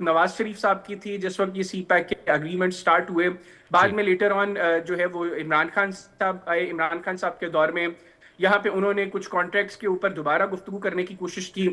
नवाज शरीफ साहब की थी जिस वक्त ये सी पैक के अग्रीमेंट स्टार्ट हुए। बाद में लेटर ऑन जो है वो इमरान खान साहब आए। इमरान खान साहब के दौर में यहाँ पे उन्होंने कुछ कॉन्ट्रैक्ट्स के ऊपर दोबारा गुफ्तगू करने की कोशिश की।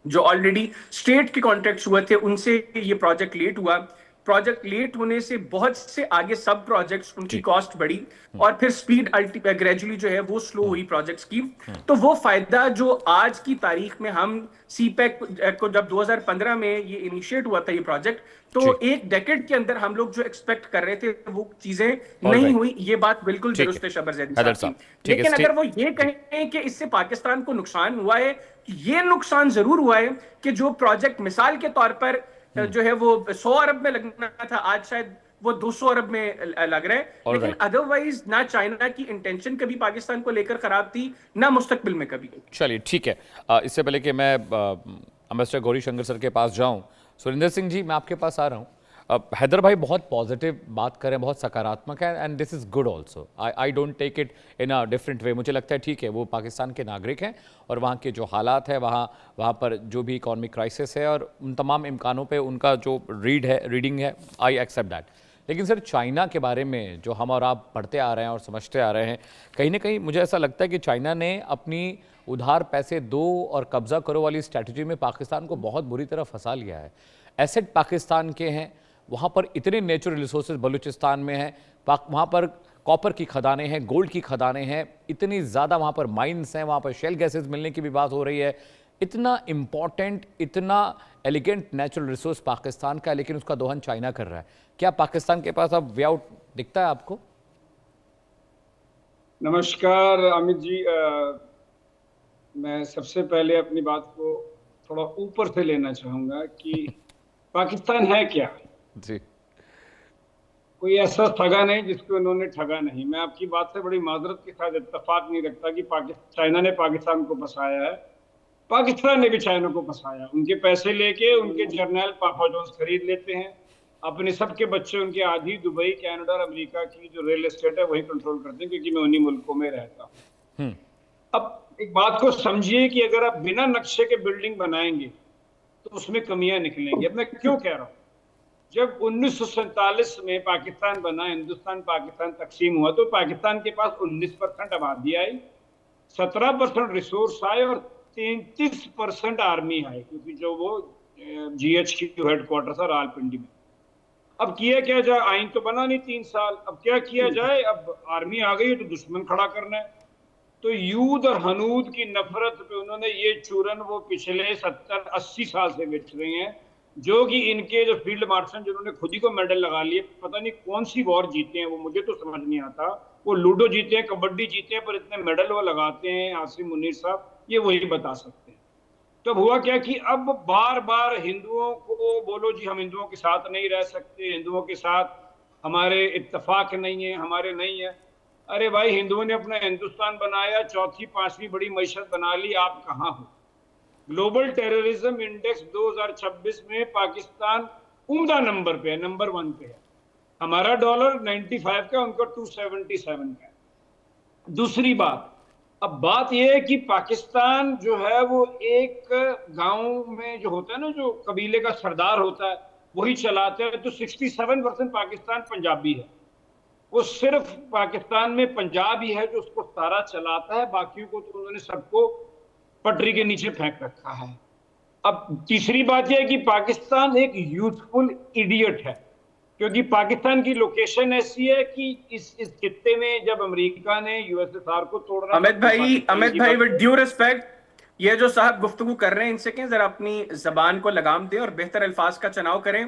जो ऑलरेडी स्टेट के कॉन्ट्रैक्ट्स हुए थे उनसे ये प्रोजेक्ट लेट हुआ। प्रोजेक्ट लेट होने से बहुत से आगे सब प्रोजेक्ट्स उनकी कॉस्ट बढ़ी और फिर स्पीड ग्रेजुअली जो है वो स्लो हुई प्रोजेक्ट्स की। तो वो फायदा जो आज की तारीख में हम सीपैक को जब 2015 में ये इनिशिएट हुआ था ये प्रोजेक्ट, तो एक डेकेड के अंदर हम लोग जो एक्सपेक्ट कर रहे थे वो चीजें नहीं हुई। ये बात बिल्कुल दुरुस्त है शबर ज़ैदी साहब की। लेकिन अगर वो ये कहें कि इससे पाकिस्तान को नुकसान हुआ है, ये नुकसान जरूर हुआ है कि जो प्रोजेक्ट मिसाल के तौर पर जो है वो 100 अरब में लगना था, आज शायद वो 200 अरब में लग रहा है। लेकिन अदरवाइज ना चाइना की इंटेंशन कभी पाकिस्तान को लेकर खराब थी, ना मुस्तकबिल में कभी। चलिए ठीक है, इससे पहले कि मैं अम्बेसडर गौरी शंकर सर के पास जाऊं, सुरिंदर सिंह जी मैं आपके पास आ रहा हूं। हैदर भाई बहुत पॉजिटिव बात कर रहे हैं, बहुत सकारात्मक है, and this is good also. I don't take it in a different way. मुझे लगता है ठीक है, वो पाकिस्तान के नागरिक हैं और वहाँ के जो हालात है, वहाँ पर जो भी इकॉनमिक क्राइसिस है और उन तमाम इम्कानों पे उनका जो रीडिंग है, आई एक्सेप्ट दैट। लेकिन सर चाइना के बारे में जो हम और आप पढ़ते आ रहे हैं और समझते आ रहे हैं, कहीं ना कहीं मुझे ऐसा लगता है कि चाइना ने अपनी उधार पैसे दो और कब्ज़ा करो वाली स्ट्रैटेजी में पाकिस्तान को बहुत बुरी तरह फंसा लिया है। एसेट पाकिस्तान के हैं, वहाँ पर इतने नेचुरल रिसोर्सेज बलूचिस्तान में हैं, वहाँ पर कॉपर की खदानें हैं, गोल्ड की खदानें हैं, इतनी ज़्यादा वहाँ पर माइंस हैं, वहाँ पर शेल गैसेस मिलने की भी बात हो रही है। इतना इम्पॉर्टेंट, इतना एलिगेंट नेचुरल रिसोर्स पाकिस्तान का है, लेकिन उसका दोहन चाइना कर रहा है। क्या पाकिस्तान के पास अब वे आउट दिखता है आपको? नमस्कार अमित जी, मैं सबसे पहले अपनी बात को थोड़ा ऊपर से लेना चाहूँगा कि पाकिस्तान है क्या जी। कोई ऐसा ठगा नहीं जिसको उन्होंने ठगा नहीं। मैं आपकी बात से बड़ी माजरत के साथ इत्तेफाक नहीं रखता कि चाइना ने पाकिस्तान को फंसाया है। पाकिस्तान ने भी चाइना को फंसाया। उनके पैसे लेके उनके जर्नल पापा जोन्स खरीद लेते हैं, अपने सबके बच्चे उनके आधी दुबई, कनाडा और अमेरिका की जो रियल एस्टेट है वही कंट्रोल करते हैं, क्योंकि मैं उन्हीं मुल्कों में रहता हूँ। अब एक बात को समझिए कि अगर आप बिना नक्शे के बिल्डिंग बनाएंगे तो उसमें कमियां निकलेंगी। अब मैं क्यों कह रहा हूँ, जब 1947 में पाकिस्तान बना, हिंदुस्तान पाकिस्तान तकसीम हुआ, तो पाकिस्तान के पास 19% आबादी आई, 17% रिसोर्स आए और 33% आर्मी आई, क्योंकि जो वो GHQ हेडक्वार्टर था रावलपिंडी में। अब किया क्या जाए, आइन तो बना नहीं 3 साल, अब क्या किया जाए, अब आर्मी आ गई है तो दुश्मन खड़ा करना है। तो यूद और हनूद की नफरत पे उन्होंने ये चूरन वो पिछले 70-80 साल से बेच रहे हैं, जो कि इनके जो फील्ड मार्शल जिन्होंने खुद ही को मेडल लगा लिए, पता नहीं कौन सी वॉर जीते हैं वो, मुझे तो समझ नहीं आता। वो लूडो जीते हैं, कबड्डी जीते हैं, पर इतने मेडल वो लगाते हैं आसिम मुनीर साहब, ये वही बता सकते हैं। तो हुआ क्या कि अब बार बार हिंदुओं को बोलो जी हम हिंदुओं के साथ नहीं रह सकते, हिंदुओं के साथ हमारे इत्तेफाक नहीं है, हमारे नहीं है। अरे भाई, हिंदुओं ने अपना हिंदुस्तान बनाया, 4वीं-5वीं बड़ी मईशत बना ली, आप कहाँ हो? ग्लोबल टेररिज्म इंडेक्स 2026 में पाकिस्तान उम्दा नंबर पे है, नंबर 1 पे है। हमारा डॉलर 95 का, उनका 277 का है। दूसरी बात, अब बात यह है कि पाकिस्तान जो है वो एक गांव में जो होता है ना, जो कबीले का सरदार होता है वही चलाते हैं। तो 67% पाकिस्तान पंजाबी है, वो सिर्फ पाकिस्तान में पंजाब ही है जो उसको सारा चलाता है, बाकियों को तो उन्होंने सबको पटरी के नीचे फेंक रखा है। अब तीसरी बात यह है कि पाकिस्तान एक यूथफुल इडियट है, क्योंकि पाकिस्तान की लोकेशन ऐसी है कि इस खित्ते में जब अमेरिका ने USSR को तोड़ा। अमित भाई विद ड्यू रिस्पेक्ट, ये जो साहब गुफ्तगू कर रहे हैं इनसे कहें जरा अपनी जबान को लगाम दें और बेहतर अल्फाज का चुनाव करें।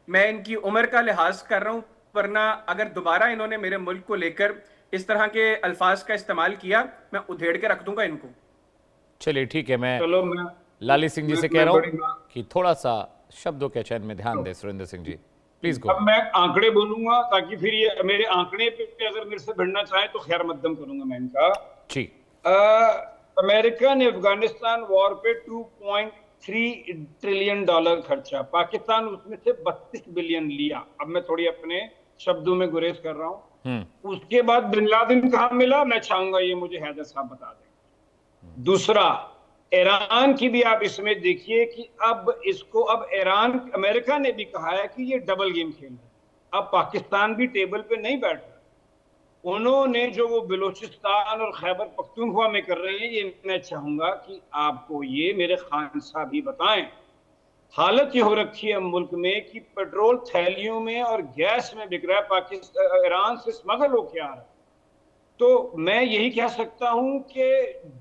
मैं इनकी उम्र का लिहाज कर रहा हूं, वरना अगर दोबारा इन्होंने मेरे मुल्क को लेकर इस तरह के अल्फाज का इस्तेमाल किया, मैं उधेड़ के रख दूंगा इनको। चलिए ठीक है, मैं लाली सिंह जी से कह रहा हूँ कि थोड़ा सा शब्दों के चयन में ध्यान दें। Surendra Singh ji please go. अब मैं आंकड़े बोलूंगा ताकि फिर ये मेरे आंकड़े पे अगर मेरे से भिड़ना चाहे तो खैर मकदम करूंगा मैं इनका। जी, अमेरिका ने अफगानिस्तान वॉर पे 2.3 ट्रिलियन डॉलर खर्चा, पाकिस्तान उसमें से 32 बिलियन लिया। अब मैं थोड़ी अपने शब्दों में गुरेज कर रहा हूँ। उसके बाद बिन लादेन कहाँ मिला, मैं चाहूंगा ये मुझे हैदर साहब बता दें। दूसरा, ईरान की भी आप इसमें देखिए कि अब ईरान, अमेरिका ने भी कहा है कि ये डबल गेम खेल रहा है। अब पाकिस्तान भी टेबल पे नहीं बैठ रहा। उन्होंने जो वो बलूचिस्तान और खैबर पख्तूनख्वा में कर रहे हैं, ये मैं चाहूंगा कि आपको ये मेरे खान साहब ही बताएं। हालत ये हो रखी है मुल्क में कि पेट्रोल थैलियों में और गैस में बिक रहा है, पाकिस्तान ईरान से स्मगल होके आ रहा है। तो मैं यही कह सकता हूं कि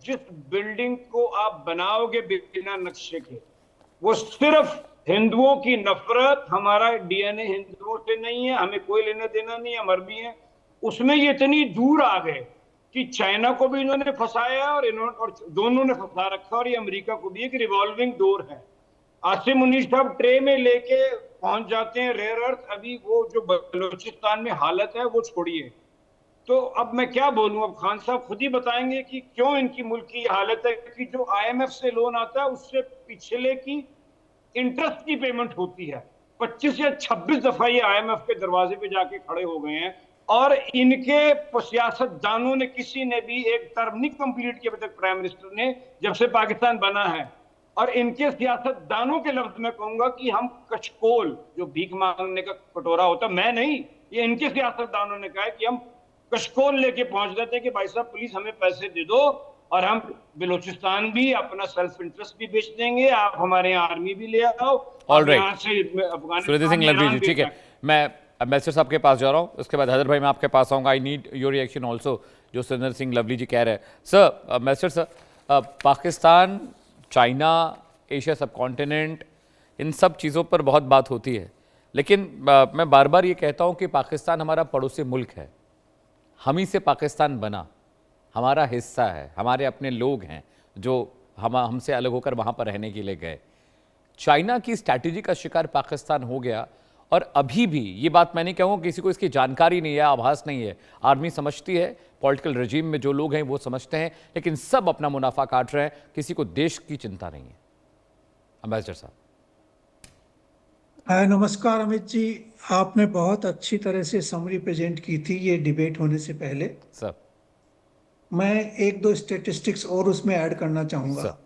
जिस बिल्डिंग को आप बनाओगे बिना नक्शे के, वो सिर्फ हिंदुओं की नफरत, हमारा डीएनए हिंदुओं से नहीं है, हमें कोई लेना देना नहीं है, हम अरबी हैं, उसमें ये इतनी दूर आ गए कि चाइना को भी इन्होंने फंसाया और दोनों ने फंसा रखा, और ये अमेरिका को भी। एक रिवॉल्विंग डोर है। आसिम मुनीर साहब ट्रे में लेके पहुंच जाते हैं रेयर अर्थ। अभी वो जो बलूचिस्तान में हालत है वो छोड़िए। तो अब मैं क्या बोलूं, अब खान साहब खुद ही बताएंगे कि क्यों इनकी मुल्क की हालत है कि जो आईएमएफ से लोन आता है उससे पिछले की इंटरेस्ट की पेमेंट होती है। 25 या 26 दफा ये आईएमएफ के दरवाजे पे जाके खड़े हो गए हैं, और इनके सियासतदानों ने किसी ने भी एक टर्म नहीं कंप्लीट किया अभी तक, प्राइम मिनिस्टर ने, जब से पाकिस्तान बना है। और इनके सियासतदानों के लफ्ज में कहूंगा कि हम कचकोल, जो भीख मांगने का कटोरा होता, मैं नहीं, ये इनके सियासतदानों ने कहा है कि हम कशकोल लेके पहुंच जाते हैं कि भाई साहब प्लीज हमें पैसे दे दो, और हम बलूचिस्तान भी अपना सेल्फ इंटरेस्ट भी बेच देंगे, आप हमारे यहाँ आर्मी भी ले आओ। ऑल राइट, यहाँ से सुरेंद्र सिंह लवली जी, ठीक है, मैं अम्बेसडर साहब के पास जा रहा हूँ, उसके बाद हैदर भाई मैं आपके पास आऊँगा। I need your reaction also जो सुरेंद्र सिंह लवली जी कह रहे हैं। Sir, ambassador sir, Pakistan, China, Asia सब कॉन्टिनेंट, इन सब चीज़ों पर बहुत बात होती है, लेकिन मैं बार बार ये कहता हूँ कि पाकिस्तान हमारा पड़ोसी मुल्क है, हम ही से पाकिस्तान बना, हमारा हिस्सा है, हमारे अपने लोग हैं जो हमसे अलग होकर वहाँ पर रहने के लिए गए। चाइना की स्ट्रैटेजी का शिकार पाकिस्तान हो गया, और अभी भी ये बात मैं नहीं कहूँगा, किसी को इसकी जानकारी नहीं है, आभास नहीं है। आर्मी समझती है, पॉलिटिकल रजीम में जो लोग हैं वो समझते हैं, लेकिन सब अपना मुनाफा काट रहे हैं, किसी को देश की चिंता नहीं है। अम्बेसडर साहब। नमस्कार अमित जी, आपने बहुत अच्छी तरह से समरी प्रेजेंट की थी ये डिबेट होने से पहले। सर, मैं एक दो स्टेटिस्टिक्स और उसमें ऐड करना चाहूँगा।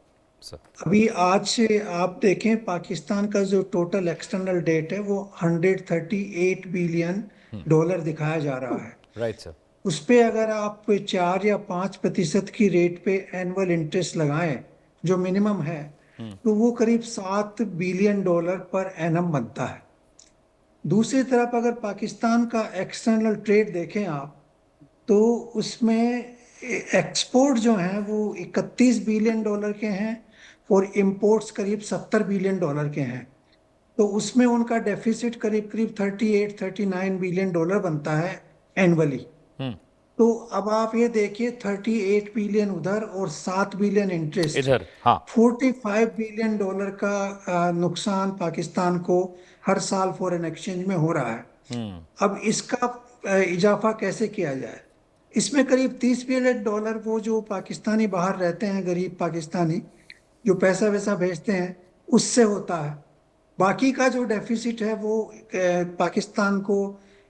सर, अभी आज से आप देखें, पाकिस्तान का जो टोटल एक्सटर्नल डेट है वो 138 बिलियन डॉलर दिखाया जा रहा है। Right sir. उस पे अगर आप 4 या 5% की रेट पे एनुअल इंटरेस्ट लगाएं, जो मिनिमम है, तो वो करीब 7 बिलियन डॉलर पर एनम बनता है। दूसरी तरफ अगर पाकिस्तान का एक्सटर्नल ट्रेड देखें आप, तो उसमें एक्सपोर्ट जो हैं वो 31 बिलियन डॉलर के हैं और इंपोर्ट्स करीब 70 बिलियन डॉलर के हैं। तो उसमें उनका डेफिसिट करीब 38-39 बिलियन डॉलर बनता है एनुअली। तो अब आप ये देखिए, 38 बिलियन उधर और 7 बिलियन इंटरेस्ट इधर, हाँ, 45 बिलियन डॉलर का नुकसान पाकिस्तान को हर साल फॉरेन एक्सचेंज में हो रहा है। अब इसका इजाफा कैसे किया जाए? इसमें करीब 30 बिलियन डॉलर वो जो पाकिस्तानी बाहर रहते हैं, गरीब पाकिस्तानी जो पैसा वैसा भेजते हैं, उससे होता है। बाकी का जो डेफिसिट है वो पाकिस्तान को,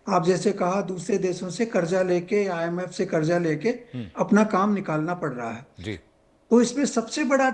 आप जैसे कहा, दूसरे देशों से कर्जा लेके, आईएमएफ से कर्जा लेके अपना काम निकालना पड़ रहा है। जी। तो इसमें सबसे बड़ा